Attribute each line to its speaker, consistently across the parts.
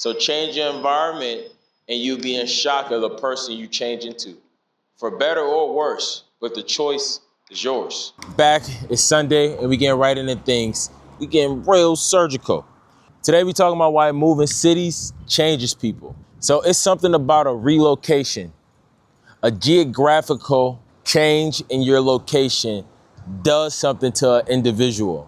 Speaker 1: So change your environment and you'll be in shock of the person you change into. For better or worse, but the choice is yours. Back, it's Sunday and we getting right into things. We getting real surgical. Today we talking about why moving cities changes people. So it's something about a relocation. A geographical change in your location does something to an individual.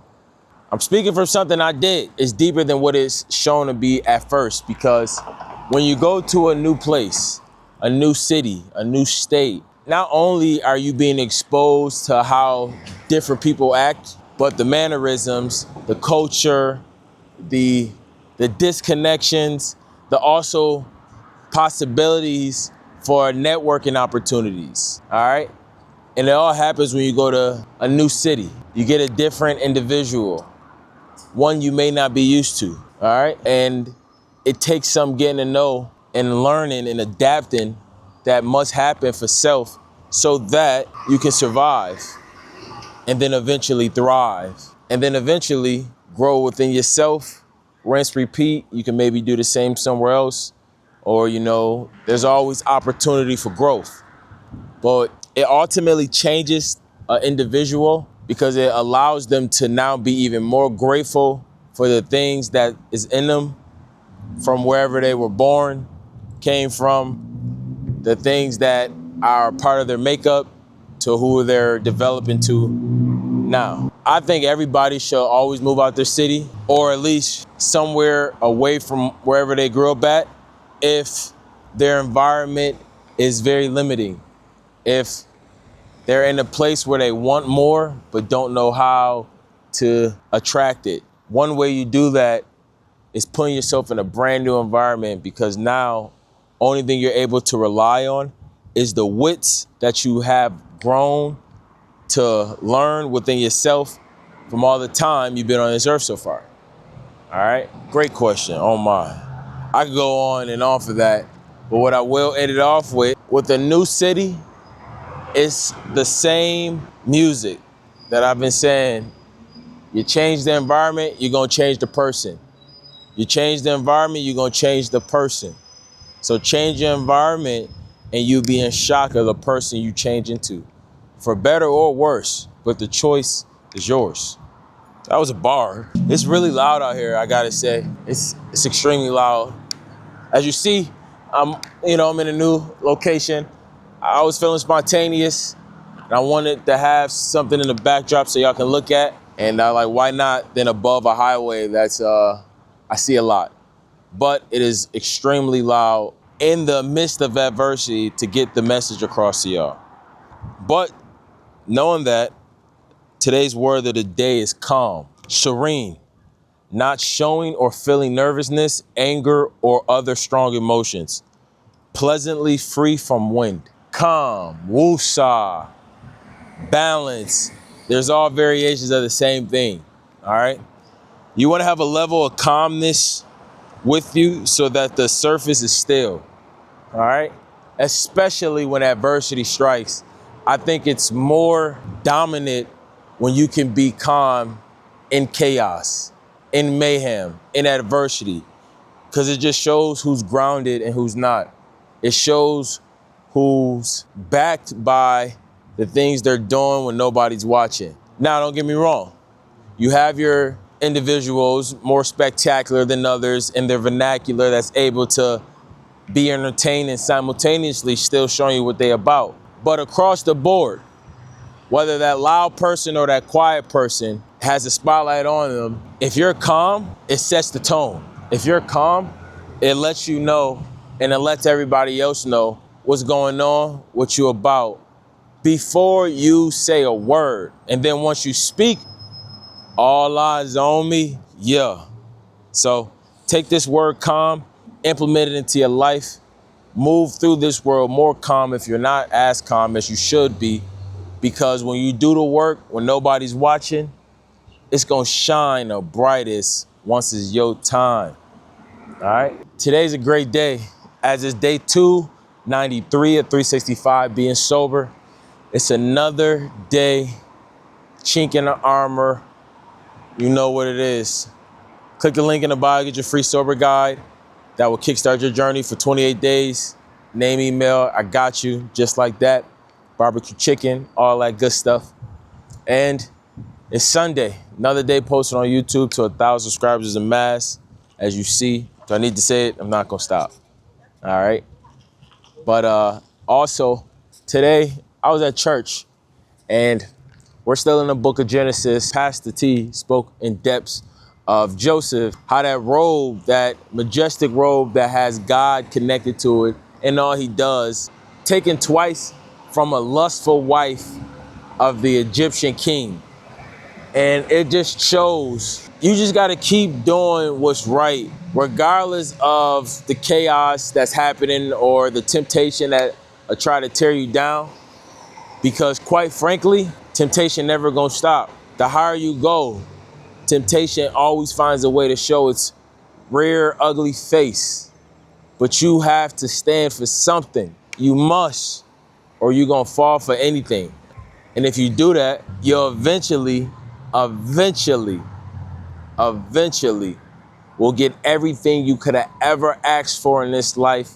Speaker 1: I'm speaking from something I did. It's deeper than what it's shown to be at first, because when you go to a new place, a new city, a new state, not only are you being exposed to how different people act, but the mannerisms, the culture, the disconnections, the also possibilities for networking opportunities, all right? And it all happens when you go to a new city. You get a different individual, one you may not be used to, all right? And it takes some getting to know and learning and adapting that must happen for self so that you can survive and then eventually thrive and then eventually grow within yourself, rinse, repeat. You can maybe do the same somewhere else, or, there's always opportunity for growth. But it ultimately changes an individual because it allows them to now be even more grateful for the things that is in them from wherever they were born, came from, the things that are part of their makeup to who they're developing to now. I think everybody should always move out their city, or at least somewhere away from wherever they grew up at, if their environment is very limiting. If they're in a place where they want more but don't know how to attract it. One way you do that is putting yourself in a brand new environment, because now only thing you're able to rely on is the wits that you have grown to learn within yourself from all the time you've been on this earth so far. All right, great question, oh my. I could go on and on for that, but what I will end it off with a new city, it's the same music that I've been saying. You change the environment, you're gonna change the person. You change the environment, you're gonna change the person. So change your environment and you'll be in shock of the person you change into. For better or worse, but the choice is yours. That was a bar. It's really loud out here, I gotta say. It's extremely loud. As you see, I'm in a new location. I was feeling spontaneous, and I wanted to have something in the backdrop so y'all can look at. And why not then above a highway that's, I see a lot. But it is extremely loud in the midst of adversity to get the message across to y'all. But knowing that, today's word of the day is calm, serene, not showing or feeling nervousness, anger, or other strong emotions, pleasantly free from wind. Calm, woosah, balance. There's all variations of the same thing, all right? You wanna have a level of calmness with you so that the surface is still, all right? Especially when adversity strikes. I think it's more dominant when you can be calm in chaos, in mayhem, in adversity, because it just shows who's grounded and who's not. It shows who's backed by the things they're doing when nobody's watching. Now, don't get me wrong. You have your individuals more spectacular than others in their vernacular that's able to be entertained and simultaneously still showing you what they're about. But across the board, whether that loud person or that quiet person has a spotlight on them, if you're calm, it sets the tone. If you're calm, it lets you know and it lets everybody else know what's going on, what you're about, before you say a word. And then once you speak, all eyes on me, yeah. So take this word calm, implement it into your life, move through this world more calm if you're not as calm as you should be, because when you do the work, when nobody's watching, it's gonna shine the brightest once it's your time, all right? Today's a great day, as is day 293 of 365 being sober. It's another day, chink in the armor. You know what it is. Click the link in the bio, get your free sober guide. that will kickstart your journey for 28 days. Name, email, I got you, just like that. Barbecue chicken, all that good stuff. And it's Sunday, another day posted on YouTube to 1,000 subscribers is a mass, as you see. Do I need to say it? I'm not gonna stop, all right? But also, today I was at church and we're still in the book of Genesis. Pastor T spoke in depth of Joseph, how that robe, that majestic robe that has God connected to it and all he does, taken twice from a lustful wife of the Egyptian king. And it just shows you just gotta keep doing what's right, regardless of the chaos that's happening or the temptation that try to tear you down. Because quite frankly, temptation never gonna stop. The higher you go, temptation always finds a way to show its rear, ugly face. But you have to stand for something. You must, or you're gonna fall for anything. And if you do that, you'll eventually will get everything you could have ever asked for in this life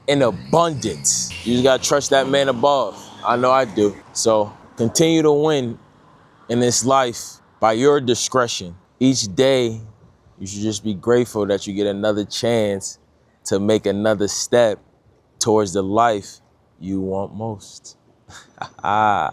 Speaker 1: in abundance. You just gotta trust that man above. I know I do. So continue to win in this life by your discretion. Each day, you should just be grateful that you get another chance to make another step towards the life you want most. Yeah.